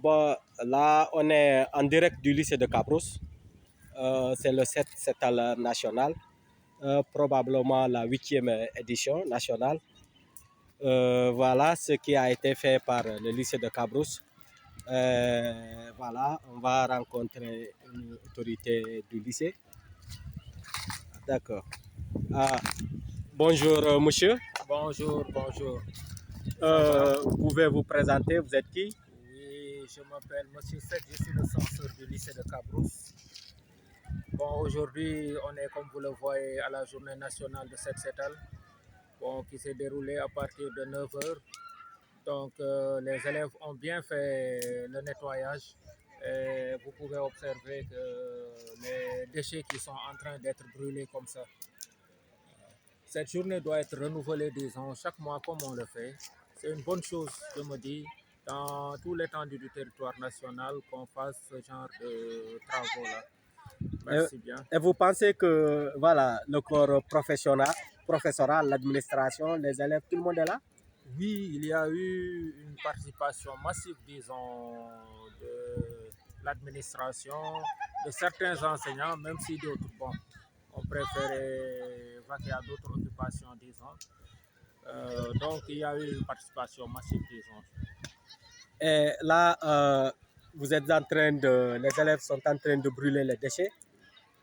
Bon, là, on est en direct du lycée de Cabrousse. C'est le 7 Setal national, probablement la 8e édition nationale. Voilà ce qui a été fait par le lycée de Cabrousse. Voilà, on va rencontrer une autorité du lycée. D'accord. Bonjour, monsieur. Bonjour, bonjour. Vous pouvez vous présenter, vous êtes qui? Oui, je m'appelle Monsieur Sek, je suis le censeur du lycée de Cabrousse. Bon, aujourd'hui, on est, comme vous le voyez, à la journée nationale de Setal, bon, qui s'est déroulée à partir de 9 h. Donc, les élèves ont bien fait le nettoyage. Et vous pouvez observer que les déchets qui sont en train d'être brûlés comme ça. Cette journée doit être renouvelée, disons, chaque mois comme on le fait. C'est une bonne chose, je me dis, dans tout l'étendue du territoire national, qu'on fasse ce genre de travaux-là. Merci bien. Et vous pensez que voilà, le corps professoral, l'administration, les élèves, tout le monde est là? Oui, il y a eu une participation massive, disons, de l'administration, de certains enseignants, même si d'autres, bon, ont préféré vaquer à d'autres occupations, disons. Donc, il y a eu une participation massive, disons. Et là, vous êtes en train les élèves sont en train de brûler les déchets.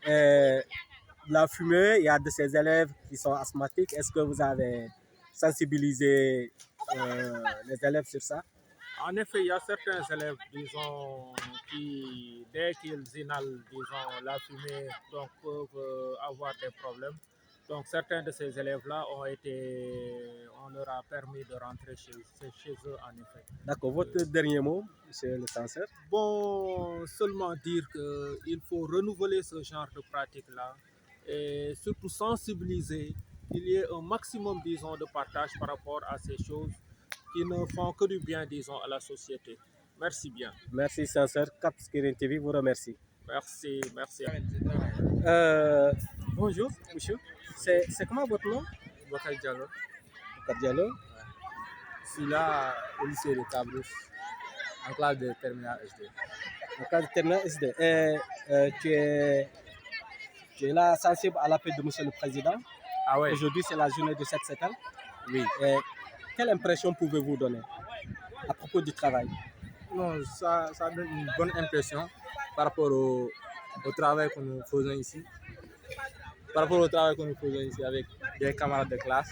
Et la fumée, il y a de ces élèves qui sont asthmatiques. Est-ce que vous avez sensibilisé les élèves sur ça? En effet, il y a certains élèves, disons, qui, dès qu'ils inhalent, disons, la fumée, donc peuvent avoir des problèmes. Donc, certains de ces élèves-là on leur a permis de rentrer chez eux, en effet. D'accord. Votre dernier mot, monsieur le censeur? Bon, seulement dire qu'il faut renouveler ce genre de pratique-là et surtout sensibiliser, qu'il y ait un maximum, disons, de partage par rapport à ces choses qui ne font que du bien, disons, à la société. Merci bien. Merci, censeur. Cap Skirin TV vous remercie. Merci, merci. Bonjour, monsieur. C'est comment votre nom? Bakar Diallo. Bakar Diallo. Je suis là au lycée de Cabrousse, en classe de terminale SD. En classe de terminale SD. Tu es là sensible à l'appel de monsieur le président. Ah ouais. Aujourd'hui, c'est la journée de 7 septembre. Oui. Quelle impression pouvez-vous donner à propos du travail? Non, ça donne une bonne impression par rapport au travail que nous faisons ici. Par rapport au travail que nous faisons ici avec des camarades de classe.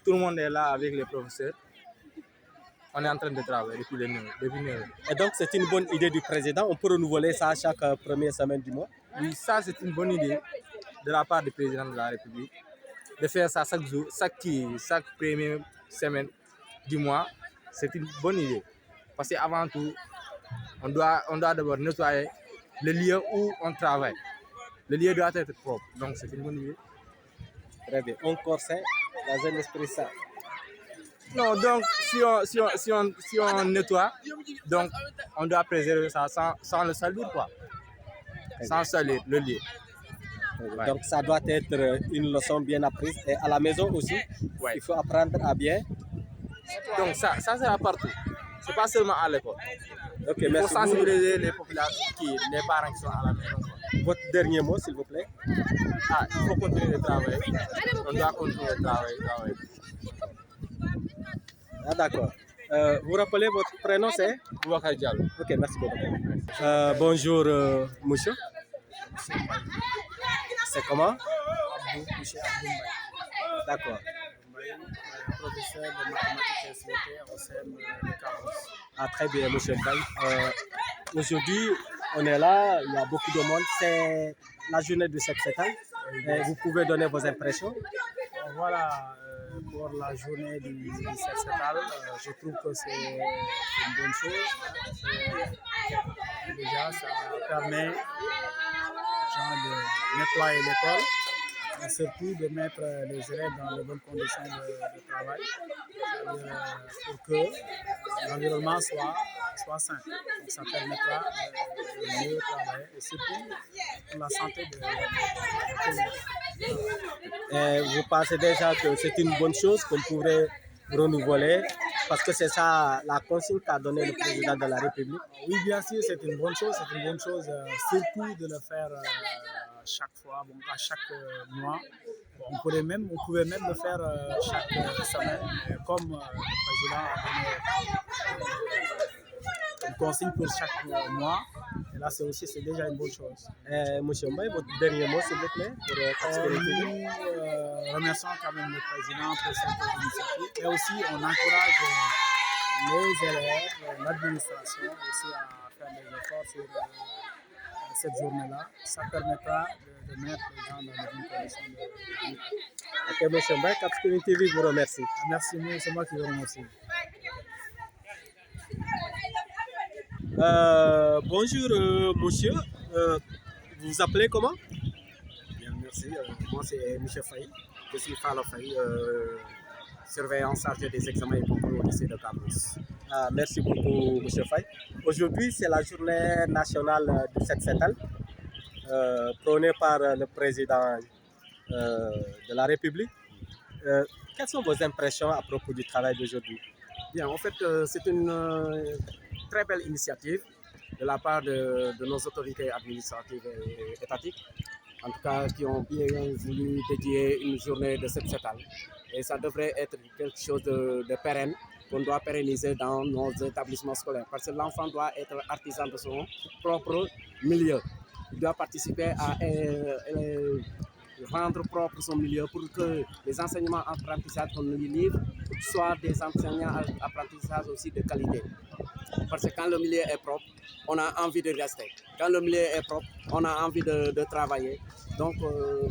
Tout le monde est là avec les professeurs. On est en train de travailler depuis 9 heures. Et donc, c'est une bonne idée du président. On peut renouveler ça chaque première semaine du mois? Oui, ça, c'est une bonne idée de la part du président de la République. De faire ça chaque jour, chaque première semaine du mois, c'est une bonne idée. Parce qu'avant tout, on doit d'abord nettoyer le lieu où on travaille. Le lieu doit être propre, donc c'est une bonne idée. Très bien. Un corps sain dans un esprit sain. Non, donc si on nettoie, donc on doit préserver ça sans le salir, quoi. Sans salir le lieu. Ouais. Donc ça doit être une leçon bien apprise. Et à la maison aussi, ouais, il faut apprendre à bien. Donc ça sera partout. C'est pas seulement à l'école. Okay, il faut sensibiliser les populations, les parents qui sont à la maison. Votre dernier mot, s'il vous plaît? Il faut continuer de travailler. On doit continuer de travailler. Ah, d'accord. Vous rappelez votre prénom, c'est? Boubacar Diallo. Ok, merci beaucoup. Bonjour, monsieur. C'est comment? Monsieur Abdou. D'accord. Professeur de mathématiques et SVT au CM de Cabrousse. Ah, très bien, monsieur Baye. Aujourd'hui, on est là, il y a beaucoup de monde. C'est la journée de 7 septembre. Vous pouvez donner vos impressions? Voilà, pour la journée du 7 septembre, je trouve que c'est une bonne chose. Déjà, ça permet de nettoyer l'école, et surtout de mettre les élèves dans de bonnes conditions de travail pour que l'environnement soit sain. Donc ça permettra de mieux travailler et surtout pour la santé de tout le monde. Vous pensez déjà que c'est une bonne chose qu'on pourrait renouveler Parce que c'est ça la consigne qu'a donnée le président de la République. Oui, bien sûr, c'est une bonne chose. C'est une bonne chose, surtout de le faire chaque fois, bon, à chaque mois. Bon, on pouvait même le faire chaque semaine, comme le président a donné une consigne pour chaque mois. Et là, c'est déjà une bonne chose. Monsieur Mbaye, votre dernier mot, s'il vous plaît, pour nous remercions quand même le président pour cette initiative. Et aussi, on encourage les élèves, l'administration aussi à faire des efforts sur cette journée-là. Ça permettra de mettre les gens dans les bonnes conditions de vie. Ok, monsieur Mbaye, Capscreen TV vous remercie. Merci, c'est moi qui vous remercie. Bonjour, monsieur. Vous vous appelez comment? Bien, merci. Moi, c'est M. Faye. Je suis Falo Faye, surveillant chargé des examens et concours au lycée de Cabrousse. Merci beaucoup, M. Faye. Aujourd'hui, c'est la journée nationale du 7 septembre, prônée par le président de la République. Quelles sont vos impressions à propos du travail d'aujourd'hui? Bien, en fait, c'est une très belle initiative de la part de nos autorités administratives et étatiques, en tout cas qui ont bien voulu dédier une journée de 7 septembre. Et ça devrait être quelque chose de pérenne, qu'on doit pérenniser dans nos établissements scolaires, parce que l'enfant doit être artisan de son propre milieu. Il doit participer à rendre propre son milieu pour que les enseignements apprentissages qu'on lui livre soient des enseignants apprentissages aussi de qualité. Parce que quand le milieu est propre, on a envie de rester. Quand le milieu est propre, on a envie de travailler. Donc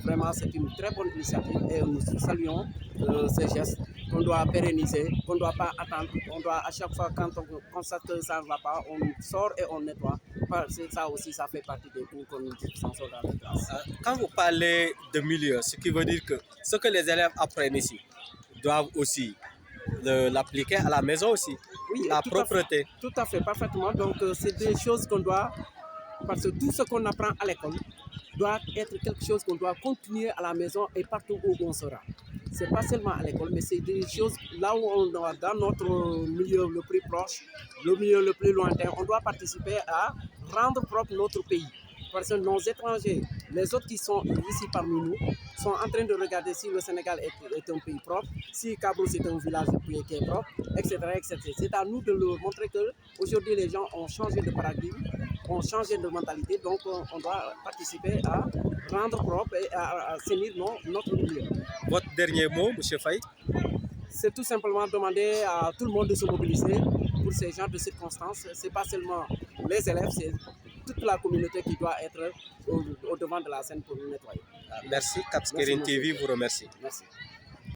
vraiment, c'est une très bonne initiative et nous saluons ces gestes qu'on doit pérenniser, qu'on ne doit pas attendre. On doit à chaque fois, quand on constate que ça ne va pas, on sort et on nettoie. Parce que ça aussi, ça fait partie des cours que nous dispensons dans les classes. Quand vous parlez de milieu, ce qui veut dire que ce que les élèves apprennent ici doivent aussi l'appliquer à la maison aussi. Oui, la propreté. Tout à fait, parfaitement. Donc, c'est des choses qu'on doit, parce que tout ce qu'on apprend à l'école doit être quelque chose qu'on doit continuer à la maison et partout où on sera. Ce n'est pas seulement à l'école, mais c'est des choses là où on doit, dans notre milieu le plus proche, le milieu le plus lointain, on doit participer à rendre propre notre pays. Parce que nos étrangers, les autres qui sont ici parmi nous, sont en train de regarder si le Sénégal est un pays propre, si Cabrousse est un village qui est propre, etc. etc. C'est à nous de leur montrer qu'aujourd'hui les gens ont changé de paradigme, ont changé de mentalité, donc on doit participer à rendre propre et à assainir notre milieu. Votre dernier mot, M. Faye? C'est tout simplement demander à tout le monde de se mobiliser pour ces genres de circonstances. Ce n'est pas seulement les élèves, c'est toute la communauté qui doit être au devant de la scène pour nous nettoyer. Merci, Capscreen TV vous remercie. Merci.